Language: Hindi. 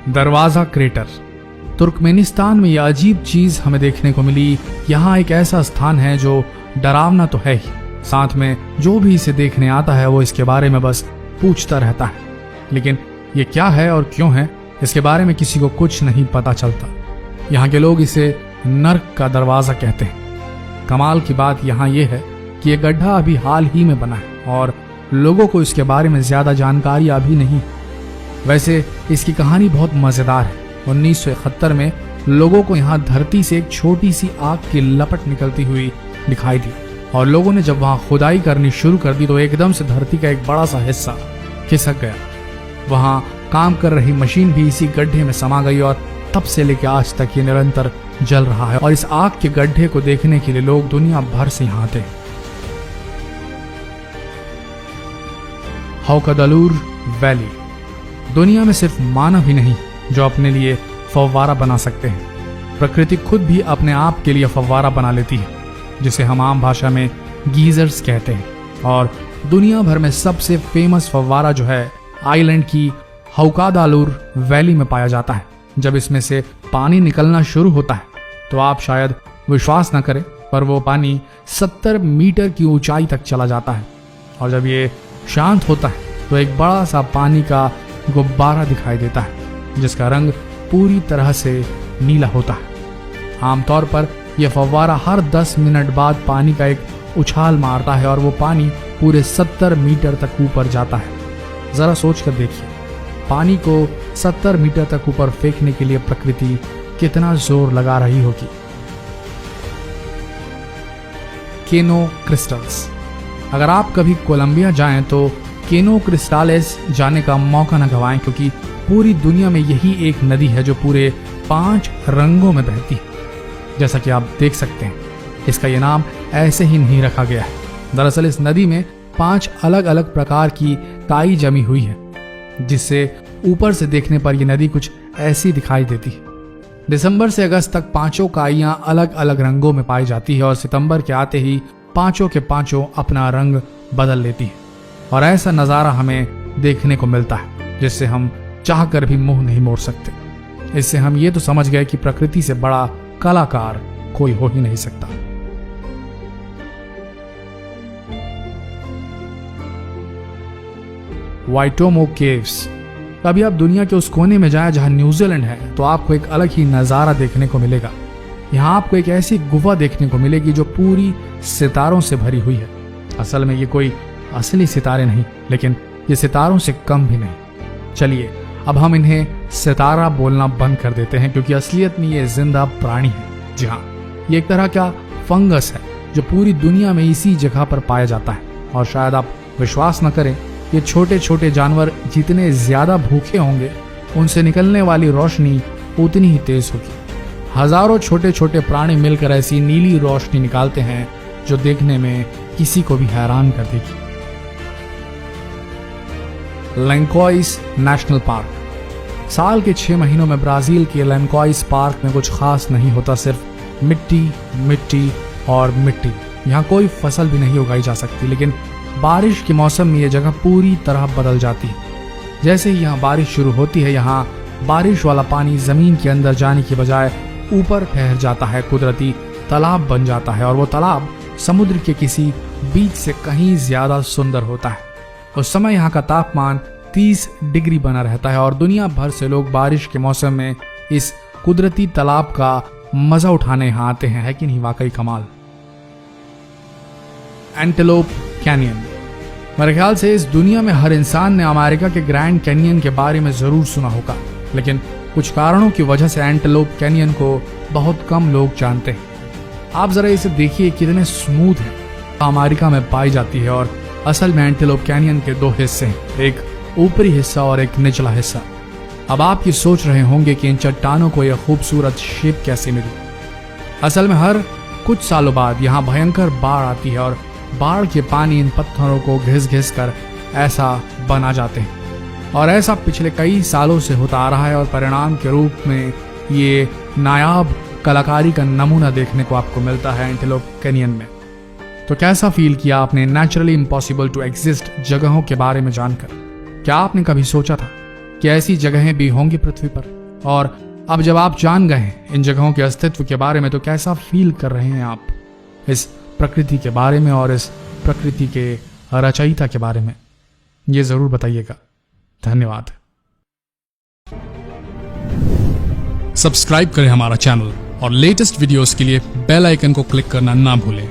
दरवाजा क्रेटर। तुर्कमेनिस्तान में यह अजीब चीज हमें देखने को मिली। यहाँ एक ऐसा स्थान है जो डरावना तो है ही, साथ में जो भी इसे देखने आता है वो इसके बारे में बस पूछता रहता है, लेकिन ये क्या है और क्यों है इसके बारे में किसी को कुछ नहीं पता चलता। यहाँ के लोग इसे नर्क का दरवाजा कहते हैं। कमाल की बात यहाँ ये है कि यह गड्ढा अभी हाल ही में बना है और लोगों को इसके बारे में ज्यादा जानकारी अभी नहीं। वैसे इसकी कहानी बहुत मजेदार है। 1971 में लोगों को यहाँ धरती से एक छोटी सी आग की लपट निकलती हुई दिखाई दी और लोगों ने जब वहां खुदाई करनी शुरू कर दी तो एकदम से धरती का एक बड़ा सा हिस्सा खिसक गया। वहां काम कर रही मशीन भी इसी गड्ढे में समा गई और तब से लेकर आज तक ये निरंतर जल रहा है और इस आग के गड्ढे को देखने के लिए लोग दुनिया भर से यहाँ आते हैं। हौकदलूर वैली। दुनिया में सिर्फ मानव ही नहीं जो अपने लिए फव्वारा बना सकते हैं, प्रकृति खुद भी अपने आप के लिए फव्वारा बना लेती है, जिसे हम आम भाषा में गीजर्स कहते हैं। और दुनिया भर में सबसे फेमस फव्वारा जो है आइलैंड की हौकादालूर वैली में पाया जाता है। जब इसमें से पानी निकलना शुरू होता है तो आप शायद विश्वास न करें, पर वो पानी 70 मीटर की ऊंचाई तक चला जाता है और जब ये शांत होता है तो एक बड़ा सा पानी का गुब्बारा दिखाई देता है जिसका रंग पूरी तरह से नीला होता है। आमतौर पर यह फव्वारा हर 10 मिनट बाद पानी का एक उछाल मारता है और वो पानी पूरे 70 मीटर तक ऊपर जाता है। जरा सोच कर देखिए, पानी को 70 मीटर तक ऊपर फेंकने के लिए प्रकृति कितना जोर लगा रही होगी। केनो क्रिस्टल्स। अगर आप कभी कोलंबिया जाएं तो केनो क्रिस्टालेस जाने का मौका न गंवाएं, क्योंकि पूरी दुनिया में यही एक नदी है जो पूरे 5 रंगों में बहती है। जैसा कि आप देख सकते हैं, इसका ये नाम ऐसे ही नहीं रखा गया है। दरअसल इस नदी में 5 अलग अलग प्रकार की काई जमी हुई है, जिससे ऊपर से देखने पर यह नदी कुछ ऐसी दिखाई देती है। दिसंबर से अगस्त तक 5 काइयां अलग अलग रंगों में पाई जाती है और सितंबर के आते ही 5 के 5 अपना रंग बदल लेती है और ऐसा नजारा हमें देखने को मिलता है जिससे हम चाहकर भी मुंह नहीं मोड़ सकते। इससे हम ये तो समझ गए कि प्रकृति से बड़ा कलाकार कोई हो ही नहीं सकता। वाइटोमो केव्स। कभी आप दुनिया के उस कोने में जाएं जहां न्यूजीलैंड है तो आपको एक अलग ही नजारा देखने को मिलेगा। यहाँ आपको एक ऐसी गुफा देखने को मिलेगी जो पूरी सितारों से भरी हुई है। असल में ये कोई असली सितारे नहीं, लेकिन ये सितारों से कम भी नहीं। चलिए अब हम इन्हें सितारा बोलना बंद कर देते हैं, क्योंकि असलियत में ये जिंदा प्राणी है। जी हाँ, ये एक तरह का फंगस है जो पूरी दुनिया में इसी जगह पर पाया जाता है। और शायद आप विश्वास न करें, ये छोटे छोटे जानवर जितने ज्यादा भूखे होंगे उनसे निकलने वाली रोशनी उतनी ही तेज होगी। हजारों छोटे छोटे प्राणी मिलकर ऐसी नीली रोशनी निकालते हैं जो देखने में किसी को भी हैरान कर देगी। लैंकोइस नेशनल पार्क। साल के 6 महीनों में ब्राजील के लैंकोइस पार्क में कुछ खास नहीं होता, सिर्फ मिट्टी मिट्टी और मिट्टी। यहाँ कोई फसल भी नहीं उगाई जा सकती, लेकिन बारिश के मौसम में यह जगह पूरी तरह बदल जाती है। जैसे ही यहाँ बारिश शुरू होती है, यहाँ बारिश वाला पानी जमीन के अंदर जाने की बजाय ऊपर ठहर जाता है, कुदरती तालाब बन जाता है और वो तालाब समुद्र के किसी बीच से कहीं ज्यादा सुंदर होता है। उस समय यहाँ का तापमान 30 डिग्री बना रहता है और दुनिया भर से लोग बारिश के मौसम में इस कुदरती तालाब का मजा उठाने यहाँ आते हैं। है कि नहीं? वाकई कमाल। Antelope canyon. मेरे ख्याल से इस दुनिया में हर इंसान ने अमेरिका के ग्रैंड कैनियन के बारे में जरूर सुना होगा, लेकिन कुछ कारणों की वजह से एंटेलोप कैनियन को बहुत कम लोग जानते हैं। आप जरा इसे देखिए, कितने स्मूथ है। अमेरिका में पाई जाती है और असल में एंटेलोप कैनियन के 2 हिस्से हैं, एक ऊपरी हिस्सा और एक निचला हिस्सा। अब आप ये सोच रहे होंगे कि इन चट्टानों को यह खूबसूरत शेप कैसे मिली। असल में हर कुछ सालों बाद यहाँ भयंकर बाढ़ आती है और बाढ़ के पानी इन पत्थरों को घिस घिस कर ऐसा बना जाते हैं और ऐसा पिछले कई सालों से होता आ रहा है और परिणाम के रूप में ये नायाब कलाकारी का नमूना देखने को आपको मिलता है एंटेलोप कैनियन में। तो कैसा फील किया आपने नेचुरली इम्पॉसिबल टू एग्जिस्ट जगहों के बारे में जानकर? क्या आपने कभी सोचा था कि ऐसी जगहें भी होंगी पृथ्वी पर? और अब जब आप जान गए हैं इन जगहों के अस्तित्व के बारे में, तो कैसा फील कर रहे हैं आप इस प्रकृति के बारे में और इस प्रकृति के रचयिता के बारे में, ये जरूर बताइएगा। धन्यवाद। सब्सक्राइब करें हमारा चैनल और लेटेस्ट वीडियोस के लिए बेल आइकन को क्लिक करना ना भूलें।